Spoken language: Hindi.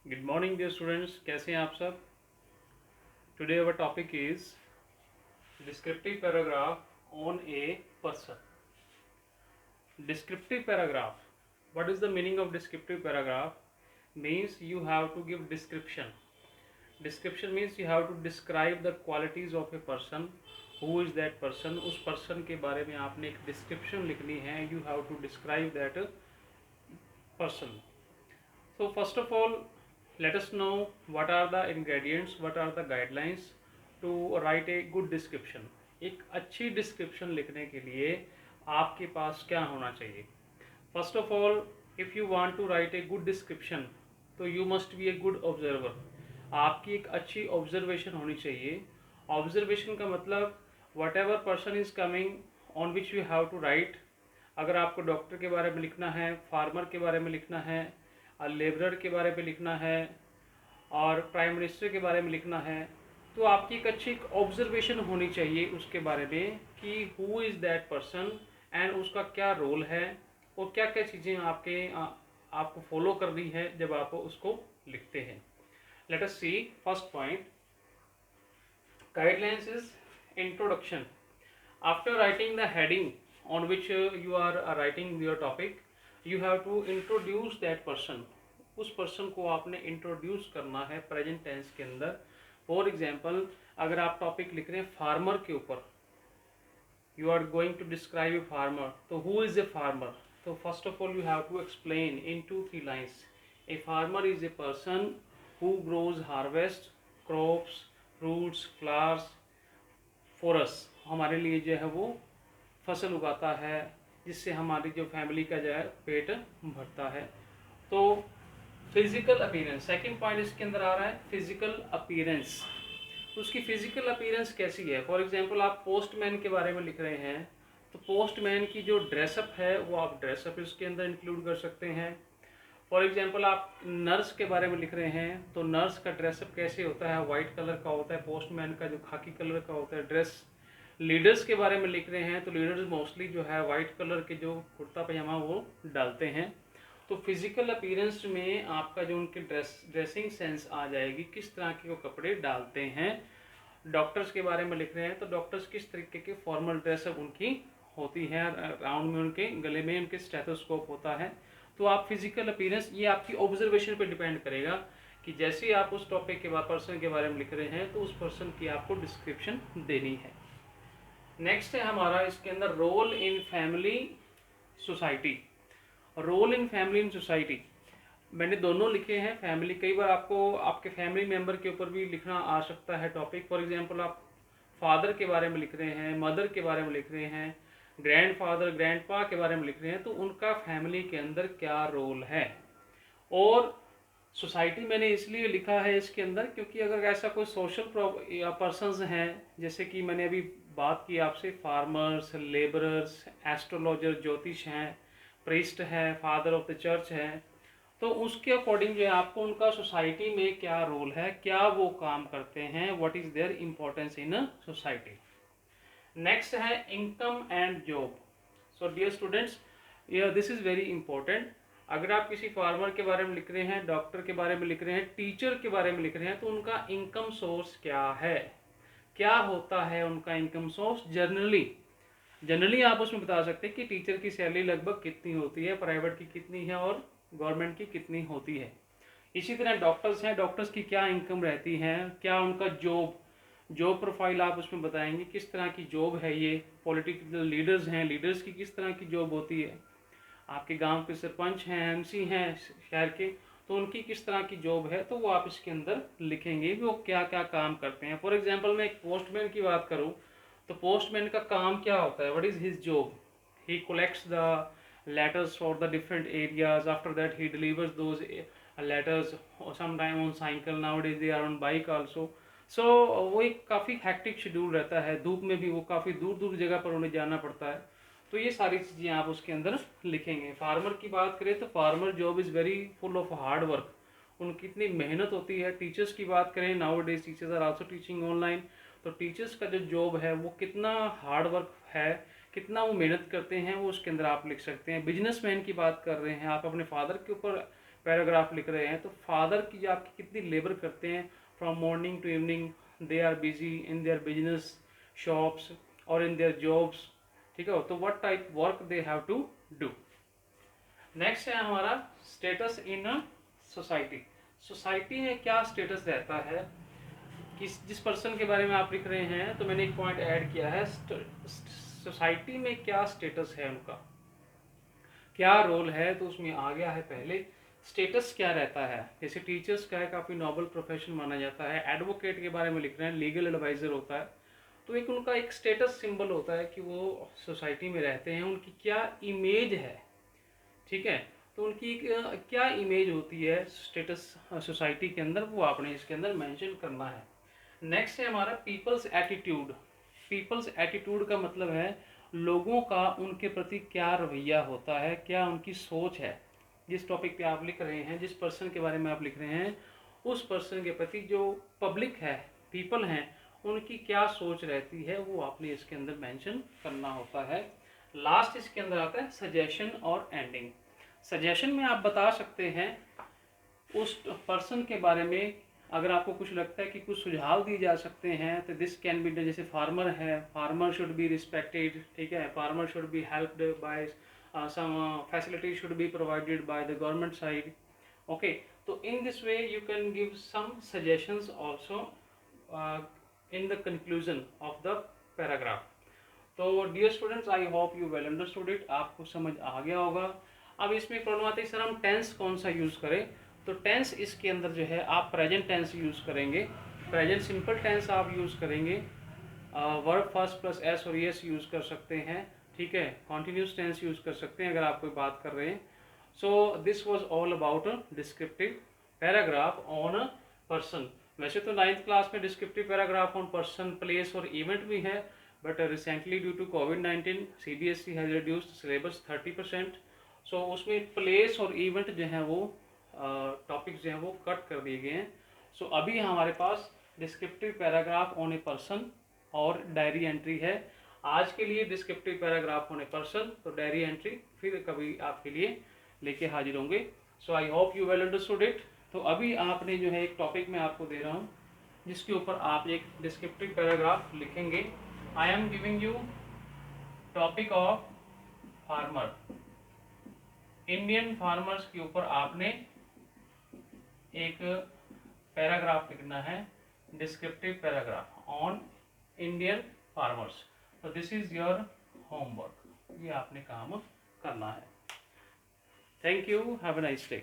गुड मॉर्निंग डियर स्टूडेंट्स, कैसे हैं आप सब। Today our topic is descriptive paragraph on a person. Descriptive paragraph. What is the meaning of descriptive paragraph? Means you have to give description. Description means you have to describe the qualities of a person. Who is that person? उस person के बारे में आपने एक description लिखनी है. You have to describe that person. So first of all, let us know what are the ingredients, what are the guidelines to write a good description. एक अच्छी description लिखने के लिए आपके पास क्या होना चाहिए? First of all, if you want to write a good description तो you must be a good observer. आपकी एक अच्छी ऑब्जर्वेशन होनी चाहिए। ऑब्जर्वेशन का मतलब whatever person is coming on which you have to write. अगर आपको डॉक्टर के बारे में लिखना है, फार्मर के बारे में लिखना है, लेबरर के बारे में लिखना है और प्राइम मिनिस्टर के बारे में लिखना है, तो आपकी एक अच्छी ऑब्जर्वेशन होनी चाहिए उसके बारे में कि who is that person and उसका क्या रोल है और क्या क्या चीज़ें आपको फॉलो करनी है जब आप उसको लिखते हैं। Let us see first point, guidelines is introduction. After writing the heading on which you are writing your topic, you have to introduce that person. उस पर्सन को आपने इंट्रोड्यूस करना है प्रेजेंट टेंस के अंदर। फॉर एग्जाम्पल, अगर आप टॉपिक लिख रहे हैं फार्मर के ऊपर, you are going to describe a farmer, so who is a farmer? So first of all you have to explain in 2-3 lines. A farmer is a person who grows, harvest crops, fruits, flowers for us. हमारे लिए जो है वो फसल उगाता है जिससे हमारी जो फैमिली का जो है पेट भरता है। तो फिजिकल अपीयरेंस सेकंड पॉइंट इसके अंदर आ रहा है, फिजिकल अपीयरेंस। उसकी फिजिकल अपीयरेंस कैसी है। फॉर एग्जांपल, आप पोस्टमैन के बारे में लिख रहे हैं तो पोस्टमैन की जो ड्रेसअप है वो आप ड्रेसअप इसके अंदर इंक्लूड कर सकते हैं। फॉर एग्जांपल, आप नर्स के बारे में लिख रहे हैं तो नर्स का ड्रेसअप कैसे होता है, वाइट कलर का होता है, पोस्टमैन का जो खाकी कलर का होता है ड्रेस। लीडर्स के बारे में लिख रहे हैं तो लीडर्स मोस्टली जो है वाइट कलर के जो कुर्ता पजामा वो डालते हैं। तो फिजिकल अपीयरेंस में आपका जो उनके ड्रेसिंग सेंस आ जाएगी, किस तरह के वो कपड़े डालते हैं। डॉक्टर्स के बारे में लिख रहे हैं तो डॉक्टर्स किस तरीके के फॉर्मल ड्रेसअप उनकी होती है, राउंड में उनके गले में उनके स्टेथोस्कोप होता है। तो आप फिजिकल अपीयरेंस, ये आपकी ऑब्जर्वेशन पे डिपेंड करेगा कि जैसे आप उस टॉपिक के पर्सन के बारे में लिख रहे हैं तो उस पर्सन की आपको डिस्क्रिप्शन देनी है। नेक्स्ट है हमारा इसके अंदर role in family society. Role in family in society मैंने दोनों लिखे हैं। फैमिली, कई बार आपको आपके फैमिली मेंबर के ऊपर भी लिखना आ सकता है टॉपिक। फॉर एग्जांपल, आप फादर के बारे में लिख रहे हैं, मदर के बारे में लिख रहे हैं, ग्रैंडफादर ग्रैंडपा के बारे में लिख रहे हैं, तो उनका फैमिली के अंदर क्या रोल है। और सोसाइटी मैंने इसलिए लिखा है इसके अंदर क्योंकि अगर ऐसा कोई सोशल पर्सनस हैं, जैसे कि मैंने अभी बात की आपसे, फार्मर्स, लेबरर्स, एस्ट्रोलॉजर ज्योतिष हैं, प्रीस्ट है, फादर ऑफ द चर्च है, तो उसके अकॉर्डिंग जो है आपको उनका सोसाइटी में क्या रोल है, क्या वो काम करते हैं, what is their importance in society. Next है income and job. So dear students, this is very important. अगर आप किसी फार्मर के बारे में लिख रहे हैं, डॉक्टर के बारे में लिख रहे हैं, टीचर के बारे में लिख रहे हैं, तो उनका इनकम सोर्स क्या है, क्या होता है उनका इनकम सोर्स। जनरली आप उसमें बता सकते हैं कि टीचर की सैलरी लगभग कितनी होती है, प्राइवेट की कितनी है और गवर्नमेंट की कितनी होती है। इसी तरह डॉक्टर्स हैं, डॉक्टर्स की क्या इनकम रहती है, क्या उनका जॉब प्रोफाइल आप उसमें बताएंगे, किस तरह की जॉब है ये। पॉलिटिकल लीडर्स हैं, लीडर्स की किस तरह की जॉब होती है। आपके गांव के सरपंच हैं, एमसी हैं शहर के, तो उनकी किस तरह की जॉब है, तो वो आप इसके अंदर लिखेंगे वो क्या क्या काम करते हैं। फॉर एग्जाम्पल, मैं एक पोस्टमैन की बात करूँ तो पोस्टमैन का काम क्या होता है, what is his job. He collects the letters for the different areas. After that he delivers those letters sometime on cycle, nowadays they are on bike also. So वो एक काफ़ी हैक्टिक शेड्यूल रहता है, धूप में भी वो काफ़ी दूर दूर जगह पर उन्हें जाना पड़ता है। तो ये सारी चीज़ें आप उसके अंदर लिखेंगे। फार्मर की बात करें तो farmer job is very full of hard work, उनकी इतनी मेहनत होती है। टीचर्स की बात करें, nowadays teachers are also teaching online, तो टीचर्स का जो जॉब है वो कितना हार्ड वर्क है, कितना वो मेहनत करते हैं, वो उसके अंदर आप लिख सकते हैं। बिजनेसमैन की बात कर रहे हैं आप, अपने फादर के ऊपर पैराग्राफ लिख रहे हैं, तो फादर की जो आपकी कितनी लेबर करते हैं from morning to evening, they are busy in their business, shops और इन देयर जॉब्स, ठीक है। तो what type work they have to do. Next है हमारा स्टेटस इन सोसाइटी। सोसाइटी में क्या स्टेटस रहता है, किस जिस पर्सन के बारे में आप लिख रहे हैं, तो मैंने एक पॉइंट ऐड किया है, सोसाइटी में क्या स्टेटस है उनका, क्या रोल है, तो उसमें आ गया है पहले स्टेटस क्या रहता है। जैसे टीचर्स का है काफ़ी नोबल प्रोफेशन माना जाता है, एडवोकेट के बारे में लिख रहे हैं, लीगल एडवाइज़र होता है, तो एक उनका एक स्टेटस सिंबल होता है कि वो सोसाइटी में रहते हैं, उनकी क्या इमेज है, ठीक है। तो उनकी क्या इमेज होती है स्टेटस सोसाइटी के अंदर, वो आपने इसके अंदर मेंशन करना है। नेक्स्ट है हमारा पीपल्स एटीट्यूड। पीपल्स एटीट्यूड का मतलब है लोगों का उनके प्रति क्या रवैया होता है, क्या उनकी सोच है। जिस टॉपिक पे आप लिख रहे हैं, जिस पर्सन के बारे में आप लिख रहे हैं, उस पर्सन के प्रति जो पब्लिक है, पीपल हैं, उनकी क्या सोच रहती है, वो आपने इसके अंदर मेंशन करना होता है। लास्ट इसके अंदर आता है सजेशन और एंडिंग। सजेशन में आप बता सकते हैं उस पर्सन के बारे में, अगर आपको कुछ लगता है कि कुछ सुझाव दिए जा सकते हैं, तो दिस कैन बी, जैसे फार्मर है, फार्मर शुड बी रिस्पेक्टेड, ठीक है, farmer should be helped by some facility should be provided by the government side, okay. तो in this way you can give some suggestions also in the conclusion of the paragraph. तो dear students, I hope you well understood it, आपको समझ आ गया होगा। अब इसमें प्रॉब्लम आती है सर हम टेंस कौन सा यूज़ करें, तो टेंस इसके अंदर जो है आप प्रेजेंट टेंस यूज़ करेंगे, प्रेजेंट सिंपल टेंस आप यूज़ करेंगे, वर्ब फर्स्ट प्लस एस और एस यूज़ कर सकते हैं, ठीक है, कॉन्टिन्यूस टेंस यूज़ कर सकते हैं अगर आप कोई बात कर रहे हैं। So this was all about descriptive paragraph on a person. वैसे तो 9th क्लास में descriptive paragraph on person, place और इवेंट भी है, बट रिसेंटली ड्यू टू कोविड-19 CBSE has reduced syllabus 30%। So उसमें प्लेस और इवेंट जो है वो टॉपिक्स जो हैं वो कट कर दिए गए हैं। सो अभी हमारे पास descriptive paragraph on a person और डायरी एंट्री है। आज के लिए descriptive paragraph on a person, तो डायरी एंट्री फिर कभी आपके लिए लेके हाजिर होंगे। So I hope you well understood it. तो अभी आपने जो है एक टॉपिक मैं आपको दे रहा हूँ जिसके ऊपर आप एक डिस्क्रिप्टिव पैराग्राफ लिखेंगे। I am giving you topic of farmer. Indian farmers के ऊपर आपने एक पैराग्राफ लिखना है, descriptive paragraph on Indian farmers. तो दिस इज योर होमवर्क, ये आपने काम करना है। Thank you, have a nice day.